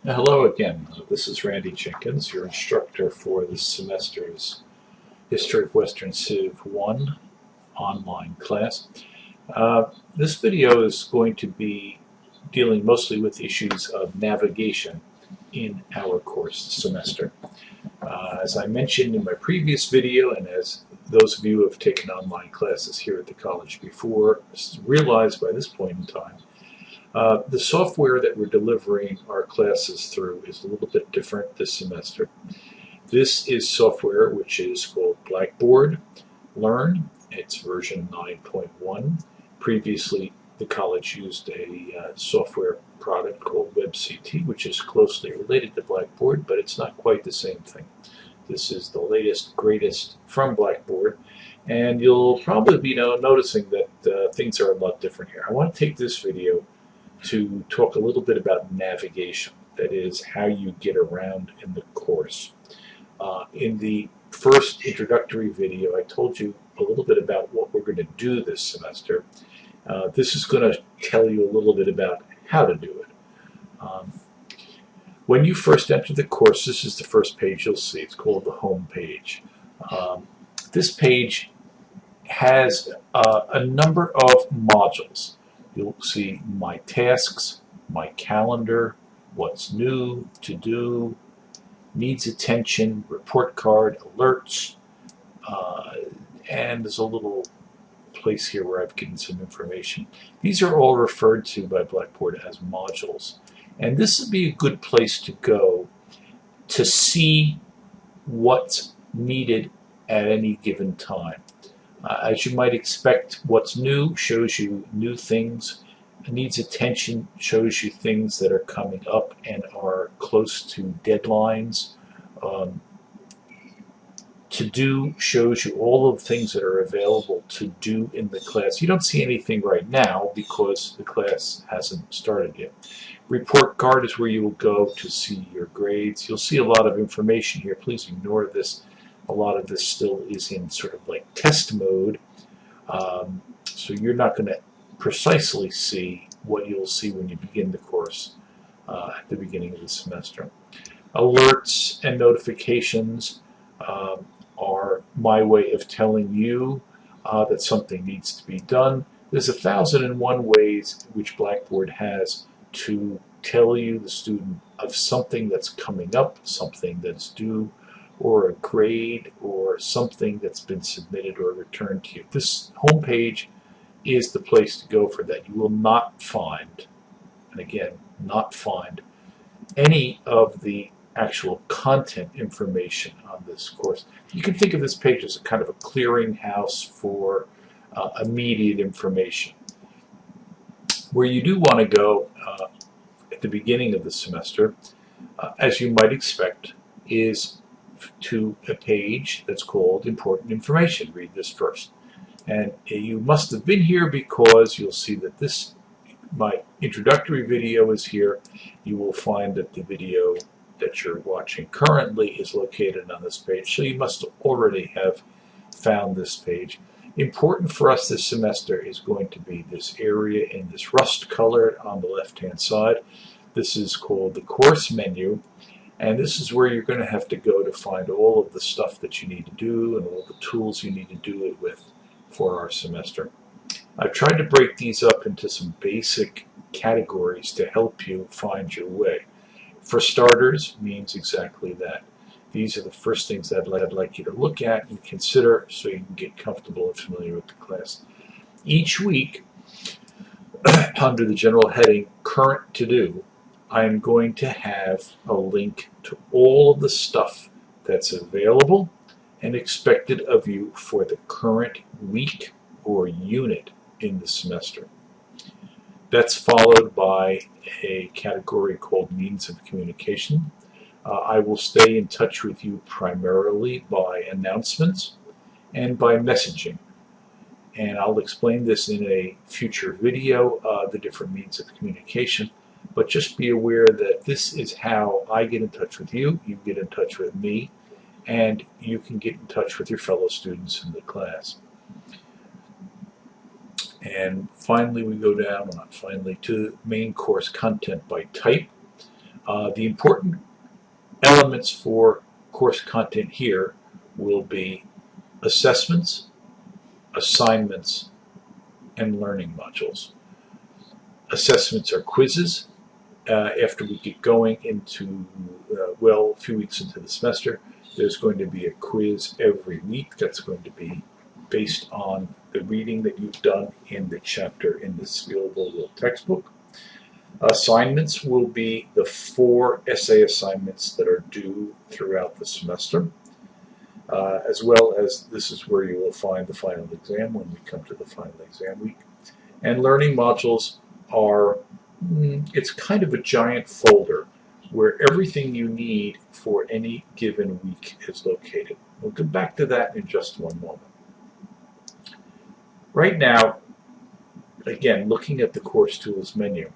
Hello again. This is Randy Jenkins, your instructor for this semester's History of Western Civ I online class. This video is going to be dealing mostly with issues of navigation in our course this semester. As I mentioned in my previous video, and as those of you who have taken online classes here at the college before realize by this point in time, the software that we're delivering our classes through is a little bit different this semester. This is software which is called Blackboard Learn. It's version 9.1. Previously, the college used a software product called WebCT, which is closely related to Blackboard, but it's not quite the same thing. This is the latest, greatest from Blackboard, and you'll probably be noticing that things are a lot different here. I want to take this video to talk a little bit about navigation, that is, how you get around in the course. In the first introductory video, I told you a little bit about what we're going to do this semester. This is going to tell you a little bit about how to do it. When you first enter the course, this is the first page you'll see. It's called the home page. This page has a number of modules. You'll see my tasks, my calendar, what's new, to do, needs attention, report card, alerts, and there's a little place here where I've given some information. These are all referred to by Blackboard as modules. And this would be a good place to go to see what's needed at any given time. As you might expect, what's new shows you new things. Needs attention shows you things that are coming up and are close to deadlines. To do shows you all of the things that are available to do in the class. You don't see anything right now because the class hasn't started yet. Report card is where you will go to see your grades. You'll see a lot of information here. Please ignore this. A lot of this still is in sort of like test mode, so you're not going to precisely see what you'll see when you begin the course at the beginning of the semester. Alerts and notifications are my way of telling you that something needs to be done. There's 1,001 ways which Blackboard has to tell you, the student, of something that's coming up, something that's due, or a grade, or something that's been submitted or returned to you. This homepage is the place to go for that. You will not find, and again, not find, any of the actual content information on this course. You can think of this page as a kind of a clearinghouse for immediate information. Where you do want to go at the beginning of the semester, as you might expect, is to a page that's called Important Information. Read this first. And you must have been here because you'll see that my introductory video is here. You will find that the video that you're watching currently is located on this page, so you must already have found this page. Important for us this semester is going to be this area in this rust color on the left-hand side. This is called the course menu. And this is where you're going to have to go to find all of the stuff that you need to do and all the tools you need to do it with for our semester. I've tried to break these up into some basic categories to help you find your way. For starters, means exactly that. These are the first things that I'd like you to look at and consider so you can get comfortable and familiar with the class. Each week, under the general heading Current To Do, I am going to have a link to all of the stuff that's available and expected of you for the current week or unit in the semester. That's followed by a category called Means of Communication. I will stay in touch with you primarily by announcements and by messaging. And I'll explain this in a future video, the different means of communication. But just be aware that this is how I get in touch with you, you get in touch with me, and you can get in touch with your fellow students in the class. And finally we go down, not finally, to main course content by type. The important elements for course content here will be assessments, assignments, and learning modules. Assessments are quizzes. After we get going into, a few weeks into the semester, there's going to be a quiz every week that's going to be based on the reading that you've done in the chapter in the Spielvogel textbook. Assignments will be the 4 essay assignments that are due throughout the semester, as well as this is where you will find the final exam when we come to the final exam week. And learning modules are, it's kind of a giant folder where everything you need for any given week is located. We'll come back to that in just one moment. Right now, again, looking at the Course Tools menu,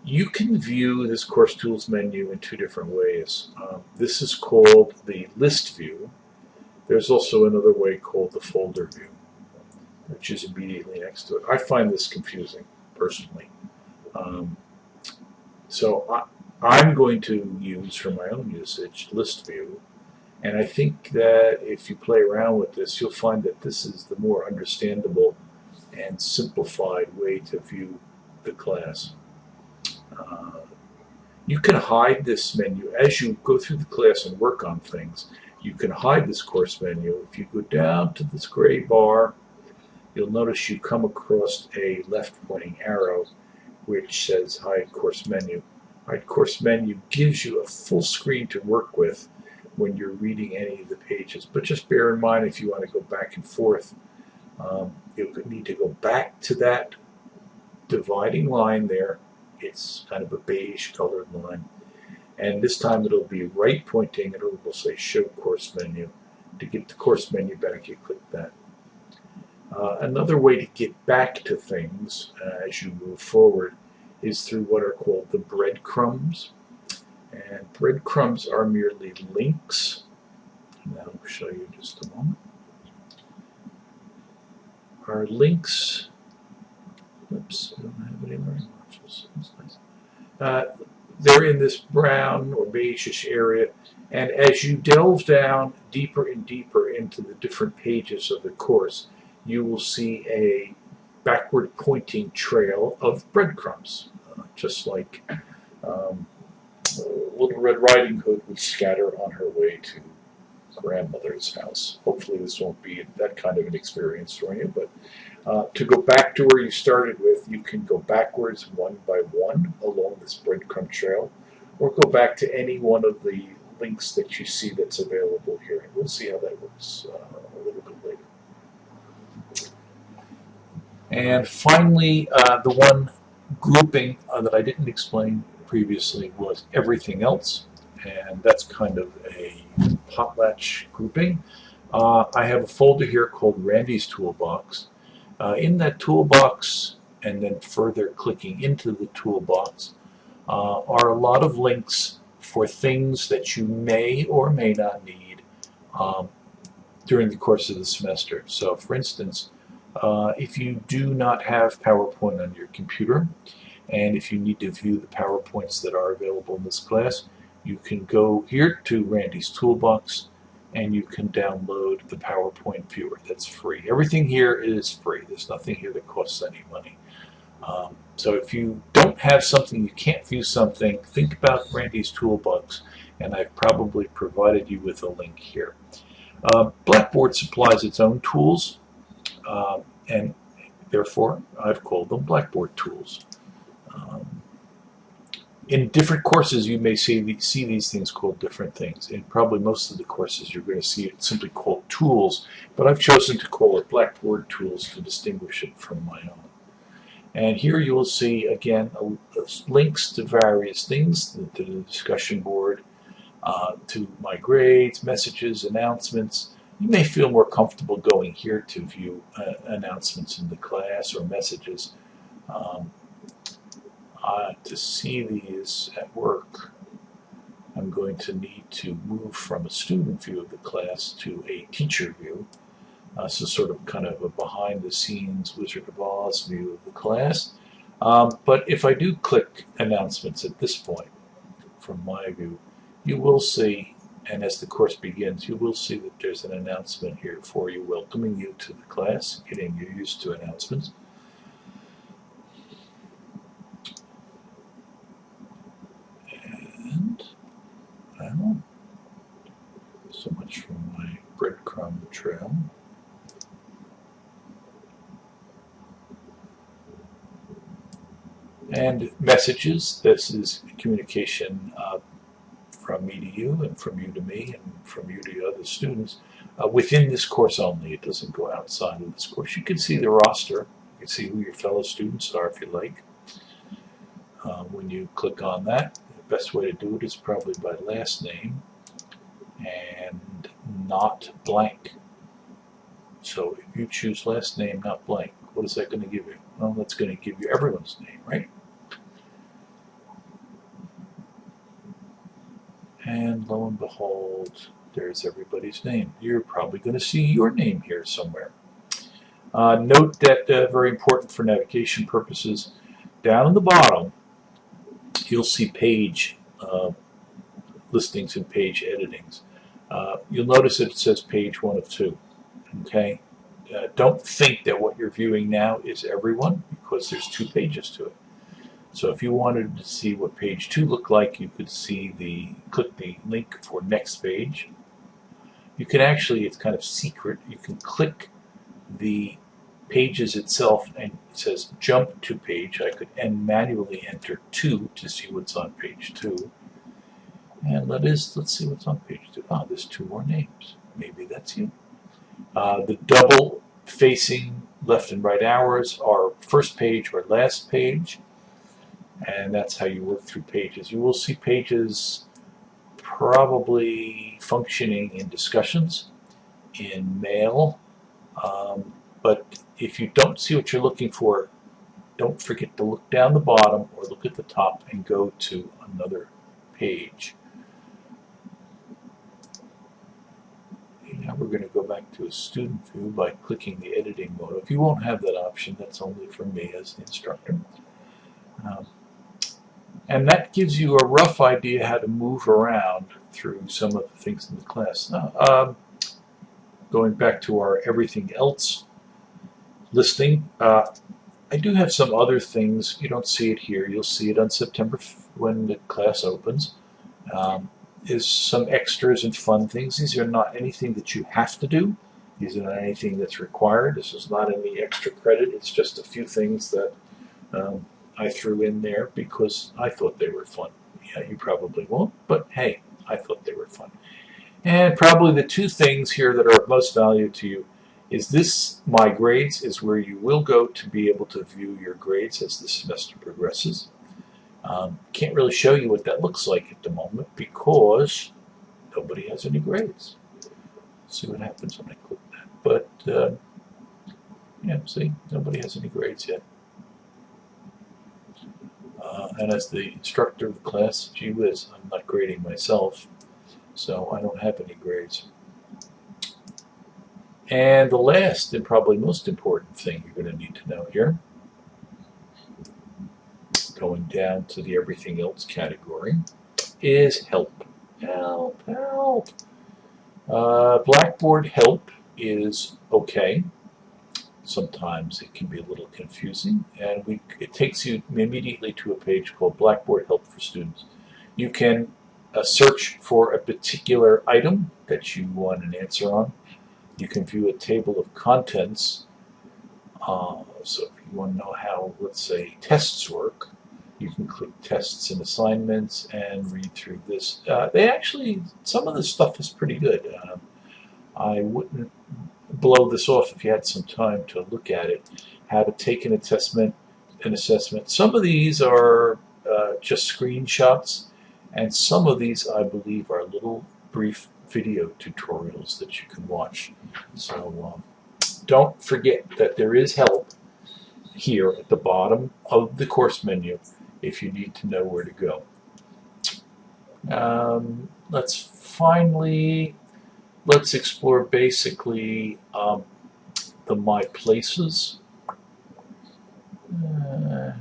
you can view this Course Tools menu in 2 different ways. This is called the list view. There's also another way called the folder view, which is immediately next to it. I find this confusing, personally. So I'm going to use, for my own usage, list view. And I think that if you play around with this, you'll find that this is the more understandable and simplified way to view the class. You can hide this menu as you go through the class and work on things. You can hide this course menu. If you go down to this gray bar, you'll notice you come across a left-pointing arrow which says Hide Course Menu. Hide Course Menu gives you a full screen to work with when you're reading any of the pages. But just bear in mind, if you want to go back and forth, you'll need to go back to that dividing line there. It's kind of a beige colored line. And this time it'll be right pointing and it will say Show Course Menu. To get the course menu back, you click that. Another way to get back to things as you move forward is through what are called the breadcrumbs. And breadcrumbs are merely links. And that'll show you in just a moment. Our links, oops, I don't have any learning modules. That's nice. They're in this brown or beigeish area, and as you delve down deeper and deeper into the different pages of the course, you will see a backward pointing trail of breadcrumbs, just like Little Red Riding Hood would scatter on her way to grandmother's house. Hopefully this won't be that kind of an experience for you, but to go back to where you started with, you can go backwards one by one along this breadcrumb trail, or go back to any one of the links that you see that's available here. And we'll see how that works a little bit later. And finally, the one grouping that I didn't explain previously was everything else, and that's kind of a potlatch grouping. I have a folder here called Randy's Toolbox. In that toolbox, and then further clicking into the toolbox, are a lot of links for things that you may or may not need during the course of the semester. So for instance, if you do not have PowerPoint on your computer, and if you need to view the PowerPoints that are available in this class, you can go here to Randy's Toolbox and you can download the PowerPoint viewer. That's free. Everything here is free. There's nothing here that costs any money. So if you don't have something, you can't view something, think about Randy's Toolbox, and I've probably provided you with a link here. Blackboard supplies its own tools, and therefore I've called them Blackboard tools. In different courses, you may see these things called different things. In probably most of the courses, you're going to see it simply called tools, but I've chosen to call it Blackboard tools to distinguish it from my own. And here you will see, again, links to various things, to the discussion board, to my grades, messages, announcements. You may feel more comfortable going here to view announcements in the class or messages. To see these at work, I'm going to need to move from a student view of the class to a teacher view. So sort of kind of a behind-the-scenes Wizard of Oz view of the class. But if I do click announcements at this point, from my view, you will see, and as the course begins, you will see that there's an announcement here for you, welcoming you to the class, getting you used to announcements. And, well, so much for my breadcrumb trail. And messages, this is communication from me to you, and from you to me, and from you to other students within this course only. It doesn't go outside of this course. You can see the roster. You can see who your fellow students are if you like. When you click on that, the best way to do it is probably by last name and not blank. So if you choose last name, not blank, what is that going to give you? Well, that's going to give you everyone's name, right? And lo and behold, there's everybody's name. You're probably going to see your name here somewhere. Note that, very important for navigation purposes, down in the bottom, you'll see page listings and page editings. You'll notice that it says page 1 of 2. Okay? Don't think that what you're viewing now is everyone, because there's 2 pages to it. So if you wanted to see what page 2 looked like, you could click the link for next page. You can actually, it's kind of secret, you can click the pages itself and it says jump to page. I could manually enter 2 to see what's on page 2. And let's see what's on page 2. Oh, there's 2 more names. Maybe that's you. The double facing left and right arrows are first page or last page. And that's how you work through pages. You will see pages probably functioning in discussions, in mail, but if you don't see what you're looking for, don't forget to look down the bottom or look at the top and go to another page. Okay, now we're going to go back to a student view by clicking the editing mode. If you won't have that option, that's only for me as the instructor. And that gives you a rough idea how to move around through some of the things in the class. Now, going back to our everything else listing, I do have some other things. You don't see it here. You'll see it on September 5th when the class opens. Is some extras and fun things. These are not anything that you have to do. These are not anything that's required. This is not any extra credit. It's just a few things that I threw in there because I thought they were fun. Yeah, you probably won't, but hey, I thought they were fun. And probably the 2 things here that are of most value to you is this, My Grades, is where you will go to be able to view your grades as the semester progresses. Can't really show you what that looks like at the moment because nobody has any grades. Let's see what happens when I click that. But, yeah, see, nobody has any grades yet. And as the instructor of the class, gee whiz, I'm not grading myself, so I don't have any grades. And the last and probably most important thing you're going to need to know here, going down to the everything else category, is help. Help, help. Blackboard help is okay. Sometimes it can be a little confusing, and it takes you immediately to a page called Blackboard Help for Students. You can search for a particular item that you want an answer on. You can view a table of contents. So if you want to know how, let's say, tests work, you can click tests and assignments and read through this. Some of this stuff is pretty good. I wouldn't blow this off if you had some time to look at it. How to take an assessment. Some of these are just screenshots, and some of these, I believe, are little brief video tutorials that you can watch. So don't forget that there is help here at the bottom of the course menu if you need to know where to go. Let's explore basically the My Places. I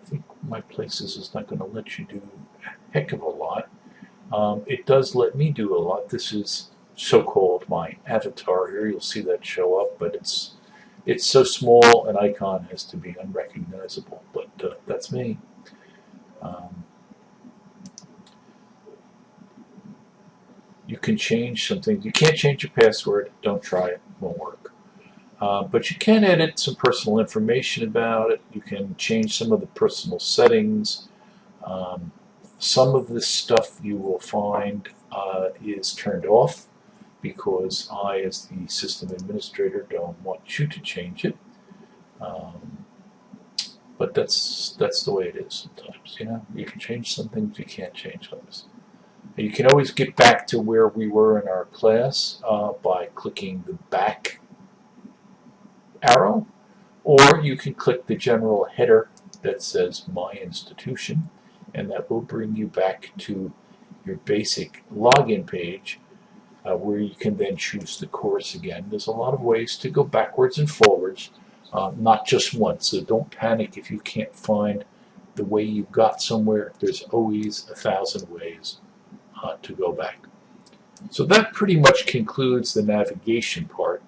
think My Places is not going to let you do a heck of a lot. It does let me do a lot. This is so-called my avatar here. You'll see that show up, but it's so small an icon has to be unrecognizable. But that's me. You can change something. You can't change your password. Don't try it. It won't work. But you can edit some personal information about it. You can change some of the personal settings. Some of this stuff you will find is turned off because I, as the system administrator, don't want you to change it. But that's the way it is sometimes. You know, you can change some things, you can't change others. You can always get back to where we were in our class by clicking the back arrow, or you can click the general header that says My Institution, and that will bring you back to your basic login page where you can then choose the course again. There's a lot of ways to go backwards and forwards, not just once, so don't panic if you can't find the way you got somewhere. There's always 1,000 ways to go back. So that pretty much concludes the navigation part.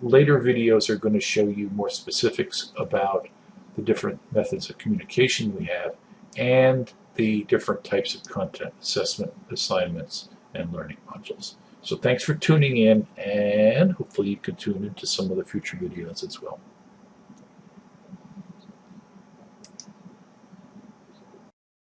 Later videos are going to show you more specifics about the different methods of communication we have and the different types of content assessment, assignments, and learning modules. So thanks for tuning in, and hopefully you can tune into some of the future videos as well.